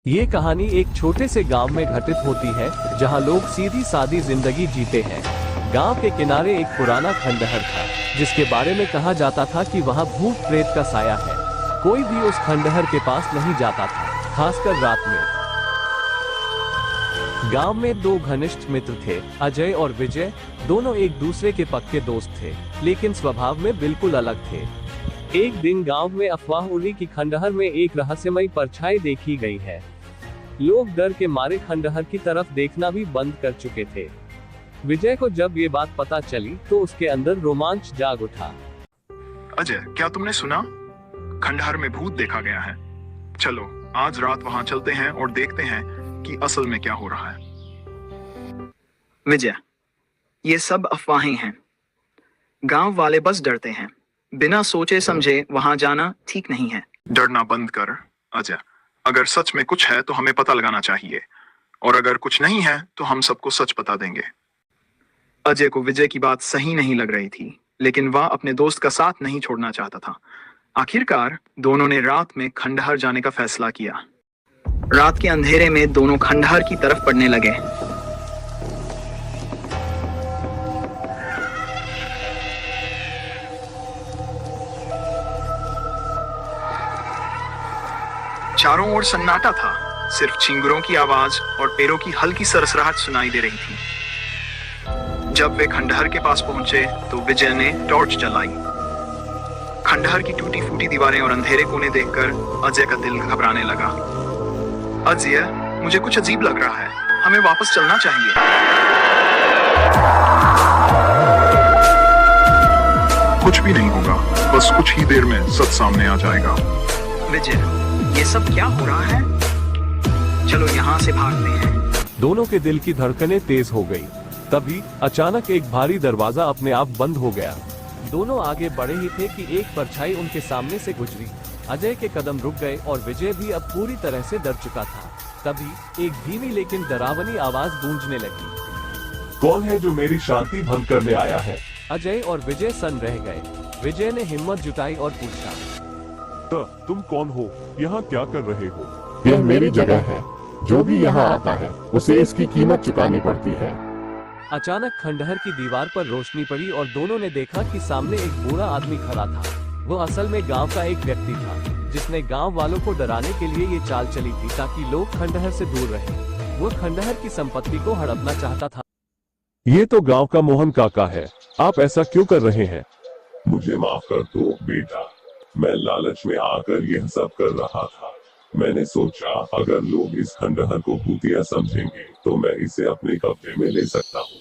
ये कहानी एक छोटे से गांव में घटित होती है जहां लोग सीधी सादी जिंदगी जीते हैं। गांव के किनारे एक पुराना खंडहर था जिसके बारे में कहा जाता था कि वहां भूत प्रेत का साया है। कोई भी उस खंडहर के पास नहीं जाता था, खासकर रात में। गांव में दो घनिष्ठ मित्र थे, अजय और विजय। दोनों एक दूसरे के पक्के दोस्त थे, लेकिन स्वभाव में बिल्कुल अलग थे। एक दिन गांव में अफवाह उड़ी कि खंडहर में एक रहस्यमयी परछाई देखी गई है। लोग डर के मारे खंडहर की तरफ देखना भी बंद कर चुके थे। विजय को जब ये बात पता चली तो उसके अंदर रोमांच जाग उठा। अजय, क्या तुमने सुना? खंडहर में भूत देखा गया है। चलो आज रात वहां चलते हैं और देखते हैं कि असल में क्या हो रहा है। विजय, ये सब अफवाहें हैं। गांव वाले बस डरते हैं। बिना सोचे समझे वहां जाना ठीक नहीं है। डरना बंद कर अजय। अगर सच में कुछ है तो हमें पता लगाना चाहिए, और अगर कुछ नहीं है तो हम सबको सच बता देंगे। अजय को विजय की बात सही नहीं लग रही थी, लेकिन वह अपने दोस्त का साथ नहीं छोड़ना चाहता था। आखिरकार दोनों ने रात में खंडहर जाने का फैसला किया। रात के अंधेरे में दोनों खंडहर की तरफ बढ़ने लगे। चारों ओर सन्नाटा था। सिर्फ चिंगुरों की आवाज और पैरों की हल्की सरसराहट सुनाई दे रही थी। जब वे खंडहर के पास पहुंचे तो विजय ने टॉर्च जलाई। खंडहर की टूटी फूटी दीवारें और अंधेरे कोने देखकर अजय का दिल घबराने लगा। अजय, मुझे कुछ अजीब लग रहा है। हमें वापस चलना चाहिए। कुछ भी नहीं होगा, बस कुछ ही देर में सच सामने आ जाएगा। विजय, ये सब क्या हो रहा है? चलो यहाँ से भागते हैं। दोनों के दिल की धड़कनें तेज हो गई। तभी अचानक एक भारी दरवाजा अपने आप बंद हो गया। दोनों आगे बढ़े ही थे कि एक परछाई उनके सामने से गुजरी। अजय के कदम रुक गए और विजय भी अब पूरी तरह से डर चुका था। तभी एक धीमी लेकिन डरावनी आवाज गूंजने लगी। कौन है जो मेरी शांति भंग करने आया है? अजय और विजय सन रह गए। विजय ने हिम्मत जुटाई और पूछा, तुम कौन हो? यहाँ क्या कर रहे हो? यह मेरी जगह है। जो भी यहाँ आता है उसे इसकी कीमत चुकानी पड़ती है। अचानक खंडहर की दीवार पर रोशनी पड़ी और दोनों ने देखा कि सामने एक बूढ़ा आदमी खड़ा था। वो असल में गांव का एक व्यक्ति था जिसने गांव वालों को डराने के लिए ये चाल चली थी ताकि लोग खंडहर से दूर रहें। वो खंडहर की संपत्ति को हड़पना चाहता था। ये तो गांव का मोहन काका है। आप ऐसा क्यों कर रहे हैं? मुझे माफ कर दो बेटा, मैं लालच में आकर यह सब कर रहा था। मैंने सोचा अगर लोग इस खंडहर को भूतिया समझेंगे तो मैं इसे अपने कब्जे में ले सकता हूँ।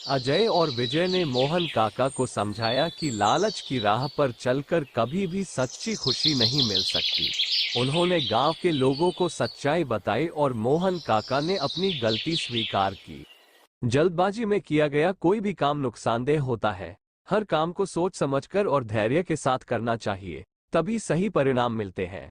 अजय और विजय ने मोहन काका को समझाया कि लालच की राह पर चलकर कभी भी सच्ची खुशी नहीं मिल सकती। उन्होंने गांव के लोगों को सच्चाई बताई और मोहन काका ने अपनी गलती स्वीकार की। जल्दबाजी में किया गया कोई भी काम नुकसानदेह होता है। हर काम को सोच समझकर और धैर्य के साथ करना चाहिए, तभी सही परिणाम मिलते हैं।